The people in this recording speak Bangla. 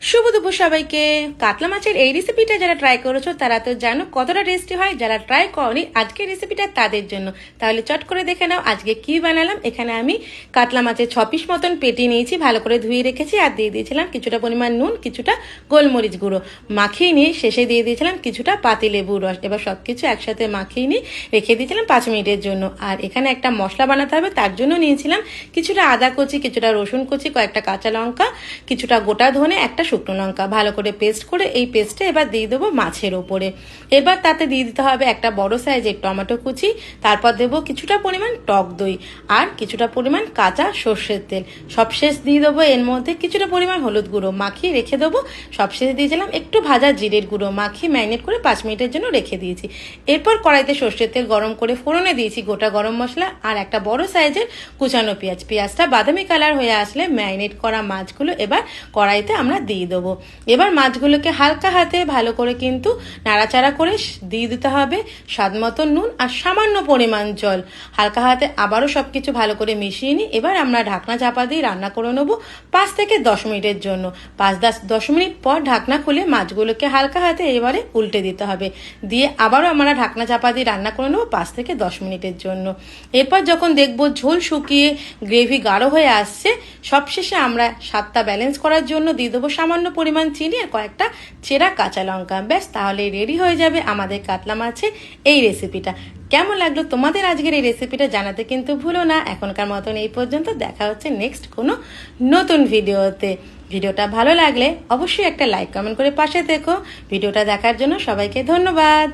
শুভ দুপুর সবাইকে। কাতলা মাছের এই রেসিপিটা যারা ট্রাই করেছো তারা তো জানো কতটা টেস্টি হয়। যারা ট্রাই করনি আজকের রেসিপিটা তাদের জন্য। তাহলে চট করে দেখে নাও আজকে কি বানালাম। এখানে আমি কাতলা মাছের 6 পিস মতন পেটি নিয়েছি, ভালো করে ধুয়ে রেখেছি, আর দিয়ে দিয়েছিলাম কিছুটা পরিমাণ নুন, কিছুটা গোলমরিচ গুঁড়ো মাখিয়ে নিয়ে শেষে দিয়ে দিয়েছিলাম কিছুটা পাতিলেবুর রস। এবার সবকিছু একসাথে মাখিয়ে নিয়ে রেখে দিয়েছিলাম 5 মিনিটের জন্য। আর এখানে একটা মশলা বানাতে হবে, তার জন্য নিয়েছিলাম কিছুটা আদা কুচি, কিছুটা রসুন কুচি, কয়েকটা কাঁচা লঙ্কা, কিছুটা গোটা ধনে, একটা শুকনো লঙ্কা, ভালো করে পেস্ট করে এই পেস্টে এবার দিয়ে দেবো মাছের ওপরে। এবার তাতে দিয়ে দিতে হবে একটা বড় সাইজের টমেটো কুচি, তারপর দেবো কিছুটা পরিমাণ টক দই আর কিছুটা পরিমাণ কাঁচা সর্ষের তেল। সবশেষ দিয়ে দেবো এর মধ্যে কিছুটা পরিমাণ হলুদ গুঁড়ো মাখিয়ে রেখে দেবো। সবশেষে দিয়েছিলাম একটু ভাজা জিরের গুঁড়ো মাখিয়ে ম্যারিনেট করে 5 মিনিটের জন্য রেখে দিয়েছি। এরপর কড়াইতে সর্ষের তেল গরম করে ফোড়নে দিয়েছি গোটা গরম মশলা আর একটা বড় সাইজের কুচানো পেঁয়াজ। পেঁয়াজটা বাদামি কালার হয়ে আসলে ম্যারিনেট করা মাছগুলো এবার কড়াইতে আমরা দিয়ে দেবো। এবার মাছগুলোকে হালকা হাতে ভালো করে কিন্তু নাড়াচাড়া করে দিয়ে দিতে হবে স্বাদ মতো নুন আর সামান্য পরিমাণ জল। হালকা হাতে আবারও সবকিছু ভালো করে মিশিয়ে নিই। এবার আমরা ঢাকনা চাপা দিয়ে রান্না করে নেবো 5 থেকে 10 মিনিটের জন্য। 5-10 মিনিট পর ঢাকনা খুলে মাছগুলোকে হালকা হাতে এবারে উল্টে দিতে হবে, দিয়ে আবারও আমরা ঢাকনা চাপা দিয়ে রান্না করে নেবো 5 থেকে 10 মিনিটের জন্য। এরপর যখন দেখবো ঝোল শুকিয়ে গ্রেভি গাঢ় হয়ে আসছে, সবশেষে আমরা স্বাদটা ব্যালেন্স করার জন্য দিয়ে দেবো সামান্য পরিমাণ চিনি আর কয়েকটা চেরা কাঁচা লঙ্কা। ব্যাস, তাহলে রেডি হয়ে যাবে আমাদের কাতলা মাছের এই রেসিপিটা। কেমন লাগলো তোমাদের আজকের এই রেসিপিটা জানাতে কিন্তু ভুলো না। এখনকার মতন এই পর্যন্ত, দেখা হচ্ছে নেক্সট কোনো নতুন ভিডিওতে। ভিডিওটা ভালো লাগলে অবশ্যই একটা লাইক কমেন্ট করে পাশে থেকো। ভিডিওটা দেখার জন্য সবাইকে ধন্যবাদ।